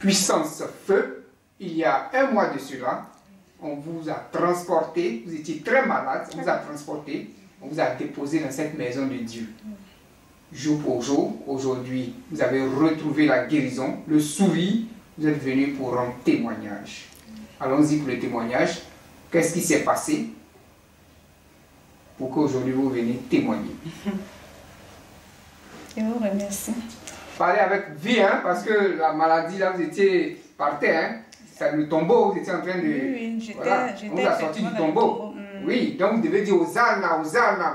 puissance feu, il y a un mois de cela, on vous a transporté, vous étiez très malade, on vous a transporté, on vous a déposé dans cette maison de Dieu. Jour pour jour, aujourd'hui, vous avez retrouvé la guérison, le sourire, vous êtes venu pour rendre témoignage. Allons-y pour le témoignage. Qu'est-ce qui s'est passé pour qu'aujourd'hui vous veniez témoigner? Je vous remercie. Parlez avec vie, hein, parce que la maladie, là, vous étiez par terre, hein, c'est le tombeau, vous étiez en train de... Oui, voilà, on vous a sorti du tombeau. Oui, donc vous devez dire Hosanna,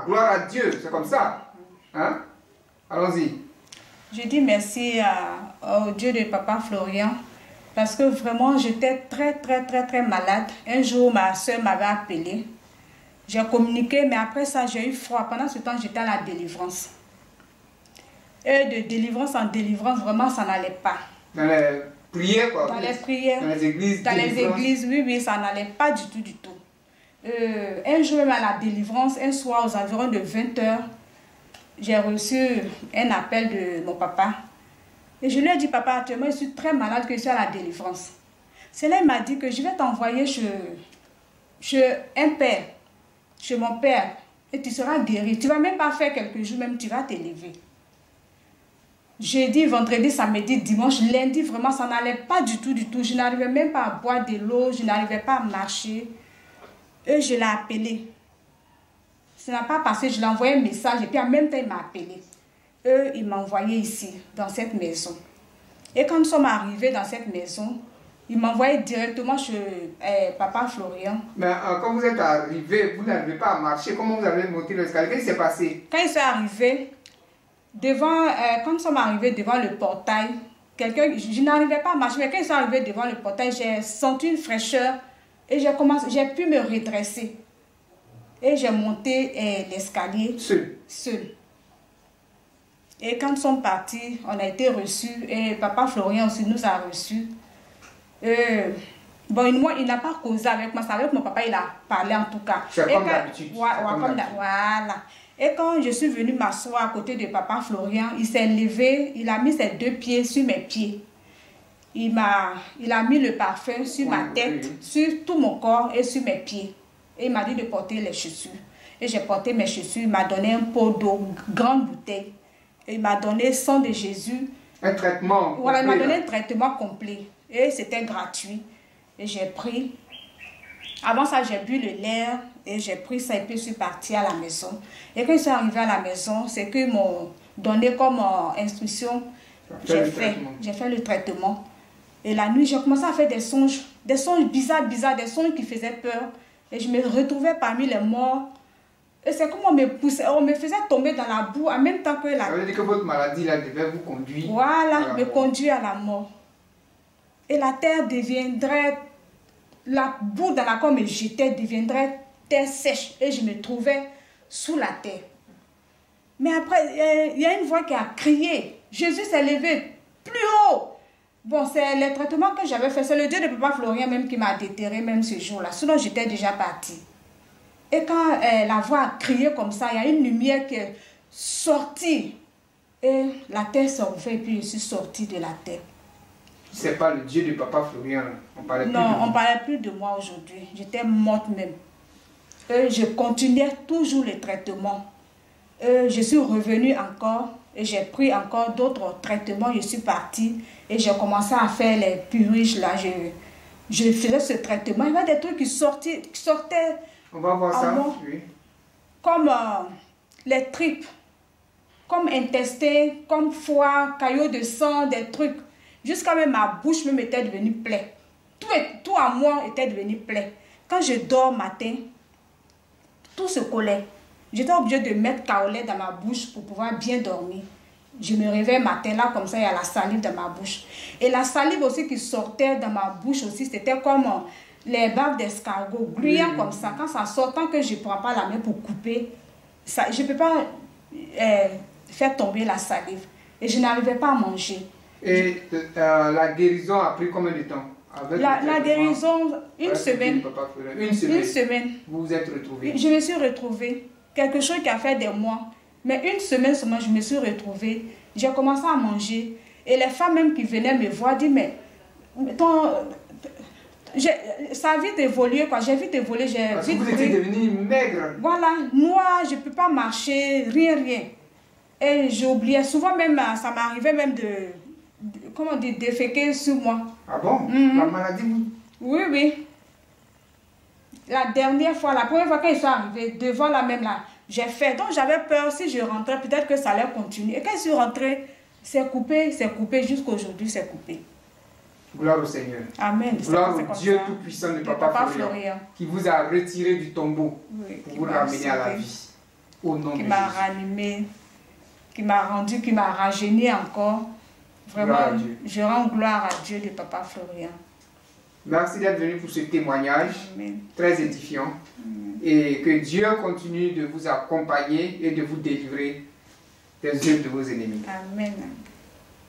gloire à Dieu, c'est comme ça. Hein? Allons-y. Je dis merci au Dieu de Papa Florian, parce que vraiment, j'étais très malade. Un jour, ma soeur m'avait appelé. J'ai communiqué, mais après ça, j'ai eu froid. Pendant ce temps, j'étais à la délivrance. Et de délivrance en délivrance, vraiment, ça n'allait pas. Dans les prières, quoi. Dans les prières. Dans les églises. Dans les églises, oui, ça n'allait pas du tout. Un jour, même à la délivrance, un soir, aux environs de 20 h, j'ai reçu un appel de mon papa. Et je lui ai dit, papa, actuellement, je suis très malade, que je suis à la délivrance. C'est là, il m'a dit que je vais t'envoyer chez un père, chez mon père, et tu seras guéri. Tu ne vas même pas faire quelques jours, même tu vas t'élever. Jeudi, vendredi, samedi, dimanche, lundi, vraiment, ça n'allait pas du tout. Je n'arrivais même pas à boire de l'eau, je n'arrivais pas à marcher. Et je l'ai appelé. Ça n'a pas passé, je lui ai envoyé un message et puis en même temps, il m'a appelé. Il m'a envoyé ici, dans cette maison. Et quand nous sommes arrivés dans cette maison, il m'a envoyé directement chez Papa Florian. Mais quand vous êtes arrivé, vous n'arrivez pas à marcher. Comment vous avez monté l'escalier? Qu'est-ce qui s'est passé? Quand ils sont arrivés, quand nous sommes arrivés devant le portail, je n'arrivais pas à marcher, mais quand ils sont arrivés devant le portail, j'ai senti une fraîcheur et j'ai pu me redresser. Et j'ai monté l'escalier seul. Et quand nous sommes partis, on a été reçus et Papa Florian aussi nous a reçus. Bon, il n'a pas causé avec moi, c'est avec mon papa, il a parlé en tout cas. C'est comme d'habitude. Voilà. Et quand je suis venue m'asseoir à côté de Papa Florian, il s'est levé, il a mis ses 2 pieds sur mes pieds. Il a mis le parfum sur ma tête, sur tout mon corps et sur mes pieds. Et il m'a dit de porter les chaussures. Et j'ai porté mes chaussures, il m'a donné un pot d'eau, grande bouteille. Et il m'a donné sang de Jésus. Un traitement complet. Voilà, il m'a donné un traitement complet. Et c'était gratuit. Et j'ai pris. Avant ça, j'ai bu le lait et j'ai pris ça et puis je suis partie à la maison. Et quand je suis arrivée à la maison, c'est qu'ils m'ont donné comme instruction. J'ai fait le traitement. Et la nuit, j'ai commencé à faire des songes bizarres, des songes qui faisaient peur. Et je me retrouvais parmi les morts. Et c'est comme on me poussait, on me faisait tomber dans la boue en même temps que la... Ça veut dire que votre maladie là devait vous conduire. Voilà, me conduire à la mort. Et la terre deviendrait... La boue dans laquelle on me jetait deviendrait terre sèche. Et je me trouvais sous la terre. Mais après, il y a une voix qui a crié. Jésus s'est levé plus haut. Bon, c'est les traitements que j'avais fait. C'est le Dieu de Papa Florian même qui m'a déterré même ce jour-là. Sinon, j'étais déjà partie. Et quand la voix a crié comme ça, il y a une lumière qui est sortie. Et la terre s'est ouverte et puis je suis sortie de la terre. C'est pas le Dieu de Papa Florian. On parlait plus de on ne parlait plus de moi aujourd'hui. J'étais morte même. Et je continuais toujours les traitements. Je suis revenue encore et j'ai pris encore d'autres traitements. Je suis partie et j'ai commencé à faire les purges là. Je faisais ce traitement. Il y avait des trucs qui sortaient. On va voir ça, oui. Comme les tripes, comme intestin, comme foie, caillots de sang, des trucs. Jusqu'à même ma bouche même était devenue plaie. Tout à moi était devenu plaie. Quand je dors matin, tout se collait. J'étais obligée de mettre kaolin dans ma bouche pour pouvoir bien dormir. Je me réveille matin là, comme ça, il y a la salive dans ma bouche. Et la salive aussi qui sortait dans ma bouche aussi, c'était comme les barres d'escargot, gluant comme ça. Quand ça sort, tant que je ne prends pas la main pour couper, ça, je ne peux pas faire tomber la salive. Et je n'arrivais pas à manger. Et la guérison a pris combien de temps? Avec la guérison, une semaine. Une semaine. Vous vous êtes retrouvée? Je me suis retrouvée. Quelque chose qui a fait des mois. Mais une semaine seulement, je me suis retrouvée. J'ai commencé à manger. Et les femmes même qui venaient me voir disent, mais ça a vite évolué, quoi. J'ai vite évolué, j'ai Parce que vite vous étiez devenu maigre. Voilà, noir, je ne peux pas marcher, rien. Et j'oubliais souvent même, ça m'arrivait même comment dire, déféquer sur moi. Ah bon? La maladie vous... Oui. La dernière fois, la première fois qu'ils sont arrivés, devant la même là, j'ai fait. Donc j'avais peur, si je rentrais, peut-être que ça allait continuer. Et quand je suis rentrée, c'est coupé, jusqu'à aujourd'hui, c'est coupé. Gloire au Seigneur. Amen. Gloire au Dieu Tout-Puissant de Papa Florian, qui vous a retiré du tombeau pour vous ramener à la vie. Au nom de Jésus. Qui m'a ranimé, qui m'a rendu, qui m'a rajeuni encore. Vraiment, je rends gloire à Dieu de Papa Florian. Merci d'être venu pour ce témoignage. Amen. Très édifiant. Et que Dieu continue de vous accompagner et de vous délivrer des œuvres de vos ennemis. Amen.